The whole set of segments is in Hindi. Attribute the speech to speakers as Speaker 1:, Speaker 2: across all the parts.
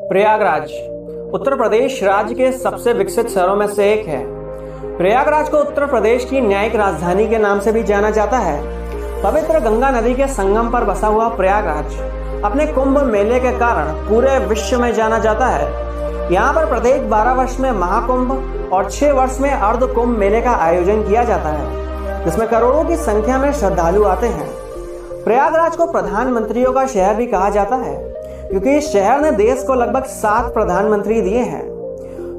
Speaker 1: प्रयागराज उत्तर प्रदेश राज्य के सबसे विकसित शहरों में से एक है। प्रयागराज को उत्तर प्रदेश की न्यायिक राजधानी के नाम से भी जाना जाता है। पवित्र गंगा नदी के संगम पर बसा हुआ प्रयागराज अपने कुंभ मेले के कारण पूरे विश्व में जाना जाता है। यहाँ पर प्रत्येक 12 वर्ष में महाकुंभ और 6 वर्ष में अर्ध कुंभ मेले का आयोजन किया जाता है, जिसमें करोड़ों की संख्या में श्रद्धालु आते हैं। प्रयागराज को प्रधानमंत्रियों का शहर भी कहा जाता है, क्योंकि इस शहर ने देश को लगभग 7 प्रधानमंत्री दिए हैं।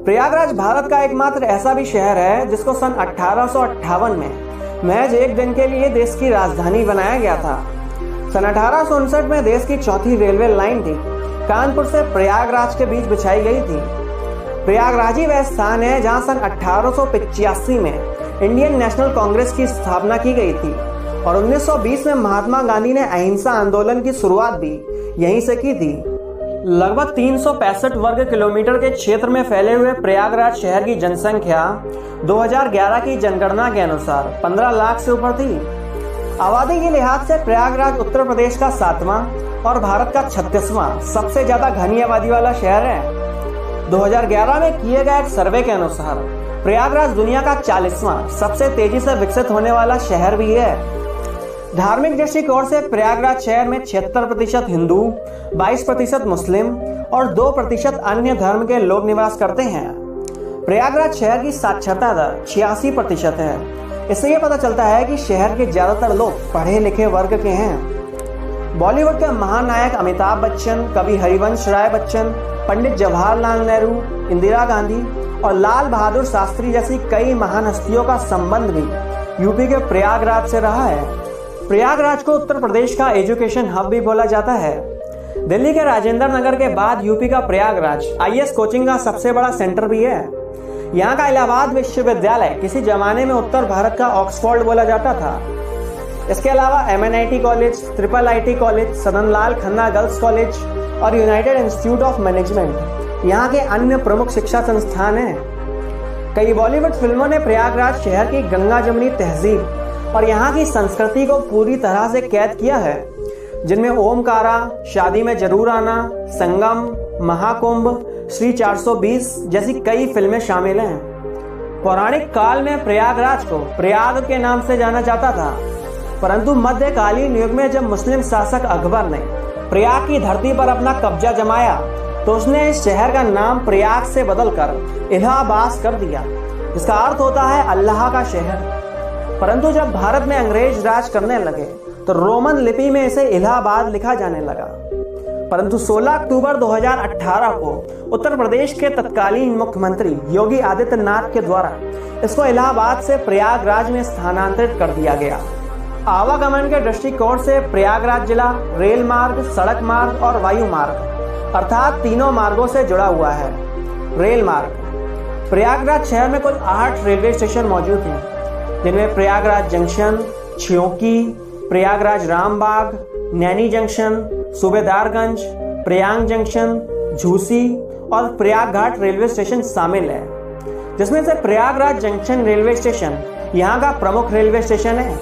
Speaker 1: प्रयागराज भारत का एकमात्र ऐसा भी शहर है जिसको सन 1858 में महज एक दिन के लिए देश की राजधानी बनाया गया था। सन 1859 में देश की चौथी रेलवे लाइन थी कानपुर से प्रयागराज के बीच बिछाई गई थी। प्रयागराज ही वह स्थान है जहां सन 1885 में इंडियन नेशनल कांग्रेस की स्थापना की गई थी और 1920 में महात्मा गांधी ने अहिंसा आंदोलन की शुरुआत भी यहीं से की थी। लगभग 365 वर्ग किलोमीटर के क्षेत्र में फैले हुए प्रयागराज शहर की जनसंख्या 2011 की जनगणना के अनुसार 15 लाख से ऊपर थी। आबादी के लिहाज से प्रयागराज उत्तर प्रदेश का 7वां और भारत का 36वां सबसे ज्यादा घनी आबादी वाला शहर है। 2011 में किए गए एक सर्वे के अनुसार प्रयागराज दुनिया का 40वां सबसे तेजी से विकसित होने वाला शहर भी है। धार्मिक दृष्टिकोण से प्रयागराज शहर में 76% हिंदू, 22% मुस्लिम और 2% अन्य धर्म के लोग निवास करते हैं। प्रयागराज शहर की साक्षरता दर 86% है। इससे यह पता चलता है कि शहर के ज्यादातर लोग पढ़े लिखे वर्ग के हैं। बॉलीवुड के महानायक अमिताभ बच्चन, कवि हरिवंश राय बच्चन, पंडित जवाहरलाल नेहरू, इंदिरा गांधी और लाल बहादुर शास्त्री जैसी कई महान हस्तियों का संबंध भी यूपी के प्रयागराज से रहा है। प्रयागराज को उत्तर प्रदेश का एजुकेशन हब भी बोला जाता है। दिल्ली के राजेंद्र नगर के बाद यूपी का प्रयागराज आईएएस कोचिंग का सबसे बड़ा सेंटर भी है। यहाँ का इलाहाबाद विश्वविद्यालय किसी जमाने में उत्तर भारत का ऑक्सफोर्ड बोला जाता था। इसके अलावा MNIT कॉलेज, IIIT कॉलेज, सदन लाल खन्ना गर्ल्स कॉलेज और यूनाइटेड इंस्टीट्यूट ऑफ मैनेजमेंट यहाँ के अन्य प्रमुख शिक्षा संस्थान हैं। कई बॉलीवुड फिल्मों ने प्रयागराज शहर की गंगा जमुनी तहजीब और यहाँ की संस्कृति को पूरी तरह से कैद किया है, जिनमें ओमकारा, शादी में जरूर आना, संगम, महाकुंभ, श्री 420 जैसी कई फिल्में शामिल हैं। पौराणिक काल में प्रयागराज को प्रयाग के नाम से जाना जाता था, परंतु मध्यकालीन युग में जब मुस्लिम शासक अकबर ने प्रयाग की धरती पर अपना कब्जा जमाया तो उसने इस शहर का नाम प्रयाग से बदलकर इलाहाबाद कर दिया, जिसका अर्थ होता है अल्लाह का शहर। परंतु जब भारत में अंग्रेज राज करने लगे तो रोमन लिपि में इसे इलाहाबाद लिखा जाने लगा। परंतु 16 अक्टूबर 2018 को उत्तर प्रदेश के तत्कालीन मुख्यमंत्री योगी आदित्यनाथ के द्वारा इसको इलाहाबाद से प्रयागराज में स्थानांतरित कर दिया गया। आवागमन के दृष्टिकोण से प्रयागराज जिला रेल मार्ग, सड़क मार्ग और वायु मार्ग अर्थात तीनों मार्गों से जुड़ा हुआ है। रेल मार्ग प्रयागराज शहर में कुल 8 रेलवे स्टेशन मौजूद हैं, जिनमें Prayagraj junction, Chheoki, Prayagraj Rambagh, Naini junction, Subedarganj, Prayag junction, Jhusi और प्रयागघाट रेलवे स्टेशन शामिल है, जिसमें से प्रयागराज जंक्शन रेलवे स्टेशन यहाँ का प्रमुख रेलवे स्टेशन है।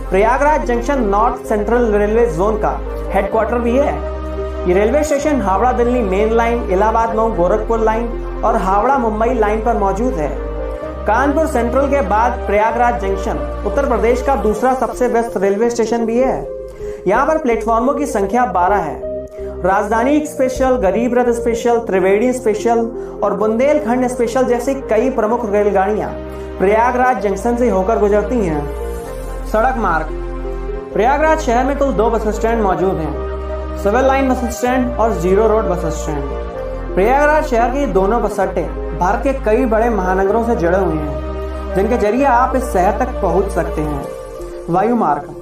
Speaker 1: Prayagraj junction north central railway zone का हेडक्वार्टर भी है। ये railway station Howrah Delhi main line, Allahabad Mau Gorakhpur line और हावड़ा मुंबई लाइन पर मौजूद है। कानपुर सेंट्रल के बाद प्रयागराज जंक्शन उत्तर प्रदेश का दूसरा सबसे व्यस्त रेलवे स्टेशन भी है। यहाँ पर प्लेटफॉर्मों की संख्या 12 है। राजधानी स्पेशल, गरीब रथ स्पेशल, त्रिवेणी स्पेशल और बुंदेलखंड स्पेशल जैसी कई प्रमुख रेलगाड़ियाँ प्रयागराज जंक्शन से होकर गुजरती हैं। सड़क मार्ग प्रयागराज शहर में कुल 2 बस स्टैंड मौजूद हैं, सिविल लाइन बस स्टैंड और zero road bus stand. Prayagraj शहर के दोनों बस अड्डे भारत के कई बड़े महानगरों से जुड़े हुए हैं, जिनके जरिए आप इस शहर तक पहुंच सकते हैं। वायु मार्ग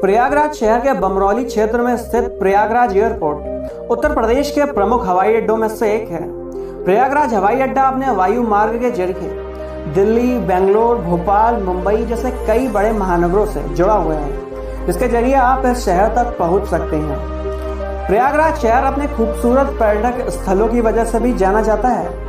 Speaker 1: प्रयागराज शहर के बमरौली क्षेत्र में स्थित प्रयागराज एयरपोर्ट उत्तर प्रदेश के प्रमुख हवाई अड्डों में से एक है। प्रयागराज हवाई अड्डा अपने वायु मार्ग के जरिए दिल्ली, बेंगलोर, भोपाल, मुंबई जैसे कई बड़े महानगरों से जुड़ा हुआ है, जिसके जरिए आप इस शहर तक पहुंच सकते हैं। प्रयागराज शहर अपने खूबसूरत पर्यटक स्थलों की वजह से भी जाना जाता है।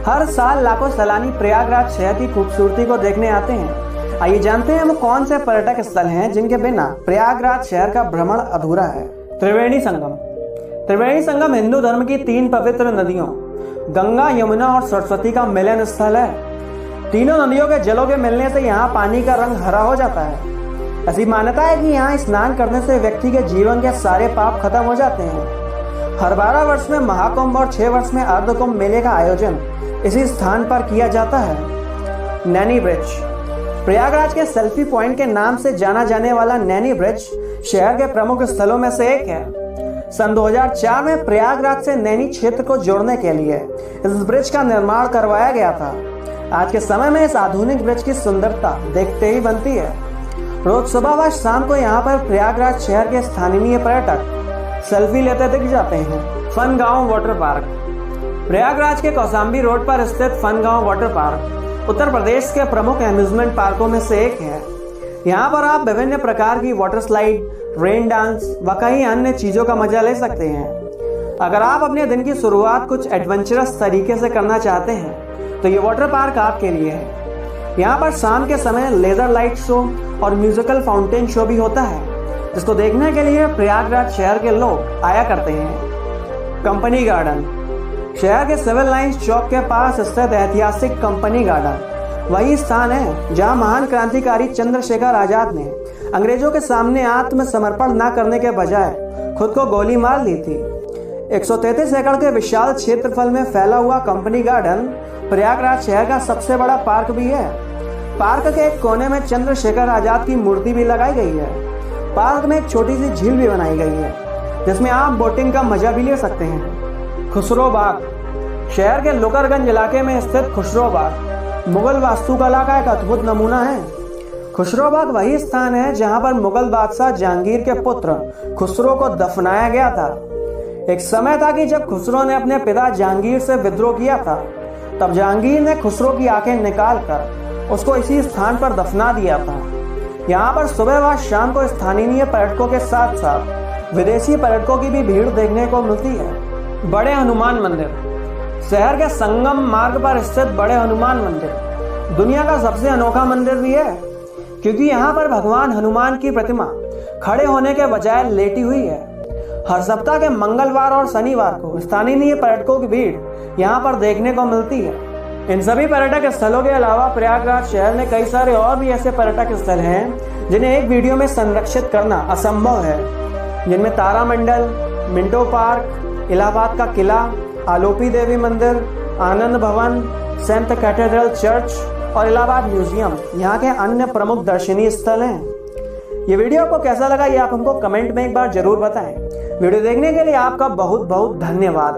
Speaker 1: हर साल लाखों सैलानी प्रयागराज शहर की खूबसूरती को देखने आते हैं। आइए जानते हैं वो कौन से पर्यटक स्थल हैं जिनके बिना प्रयागराज शहर का भ्रमण अधूरा है। त्रिवेणी संगम त्रिवेणी संगम हिंदू धर्म की 3 पवित्र नदियों गंगा, यमुना और सरस्वती का मिलन स्थल है। तीनों नदियों के जलों के मिलने से यहाँ पानी का रंग हरा हो जाता है। ऐसी मान्यता है कि यहाँ स्नान करने से व्यक्ति के जीवन के सारे पाप खत्म हो जाते हैं। हर 12 वर्ष में महाकुंभ और 6 वर्ष में अर्धकुंभ मेले का आयोजन इसी स्थान पर किया जाता है। नैनी ब्रिज। प्रयागराज के सेल्फी पॉइंट के नाम से जाना जाने वाला नैनी ब्रिज शहर के प्रमुख स्थलों में से एक है। सन 2004 में प्रयागराज से नैनी क्षेत्र को जोड़ने के लिए इस ब्रिज का निर्माण करवाया गया था। आज के समय में इस आधुनिक ब्रिज की सुंदरता देखते ही बनती है। रोज सुबह व शाम को यहाँ पर प्रयागराज शहर के स्थानीय पर्यटक सेल्फी लेते दिख जाते हैं। फन गांव वाटर पार्क। प्रयागराज के कौशाम्बी रोड पर स्थित फन गांव वाटर पार्क उत्तर प्रदेश के प्रमुख एम्यूजमेंट पार्कों में से एक है। यहाँ पर आप विभिन्न प्रकार की वाटर स्लाइड, रेन डांस व कई अन्य चीजों का मजा ले सकते हैं। अगर आप अपने दिन की शुरुआत कुछ एडवेंचरस तरीके से करना चाहते हैं तो ये वाटर पार्क आपके लिए है। यहाँ पर शाम के समय लेजर लाइट शो और म्यूजिकल फाउंटेन शो भी होता है, जिसको देखने के लिए प्रयागराज शहर के लोग आया करते हैं। Company garden. शहर के सिविल लाइंस चौक के पास स्थित ऐतिहासिक कंपनी गार्डन वही स्थान है जहां महान क्रांतिकारी चंद्रशेखर आजाद ने अंग्रेजों के सामने आत्मसमर्पण न करने के बजाय खुद को गोली मार ली थी। 133 एकड़ के विशाल क्षेत्रफल में फैला हुआ कंपनी गार्डन प्रयागराज शहर का सबसे बड़ा पार्क भी है। पार्क के एक कोने में चंद्रशेखर आजाद की मूर्ति भी लगाई गई है। पार्क में एक छोटी सी झील भी बनाई गई है जिसमें आप बोटिंग का मजा भी ले सकते हैं। खुसरो बाग। शहर के लोकरगंज इलाके में स्थित खुसरो बाग मुगल वास्तुकला का एक अद्भुत नमूना है। खुसरो बाग वही स्थान है जहां पर मुगल बादशाह जहांगीर के पुत्र खुसरो को दफनाया गया था। एक समय था कि जब खुसरो ने अपने पिता जहांगीर से विद्रोह किया था, तब जहांगीर ने खुसरो की आंखें निकालकर उसको इसी स्थान पर दफना दिया था। यहाँ पर सुबह व शाम को स्थानीय पर्यटकों के साथ साथ विदेशी पर्यटकों की भी भीड़ देखने को मिलती है। बड़े हनुमान मंदिर। शहर के संगम मार्ग पर स्थित बड़े हनुमान मंदिर दुनिया का सबसे अनोखा मंदिर भी है, क्योंकि यहाँ पर भगवान हनुमान की प्रतिमा खड़े होने के बजाय लेटी हुई है। हर सप्ताह के मंगलवार और शनिवार को स्थानीय पर्यटकों की भीड़ यहाँ पर देखने को मिलती है। इन सभी पर्यटक स्थलों के अलावा प्रयागराज शहर में कई सारे और भी ऐसे पर्यटक स्थल हैं जिन्हें एक वीडियो में संरक्षित करना असंभव है, जिनमें तारामंडल, मिंटो पार्क, इलाहाबाद का किला, आलोपी देवी मंदिर, आनंद भवन, सेंट कैथेड्रल चर्च और इलाहाबाद म्यूजियम यहाँ के अन्य प्रमुख दर्शनीय स्थल हैं। ये वीडियो आपको कैसा लगा ये आप हमको कमेंट में एक बार जरूर बताएं। वीडियो देखने के लिए आपका बहुत बहुत धन्यवाद।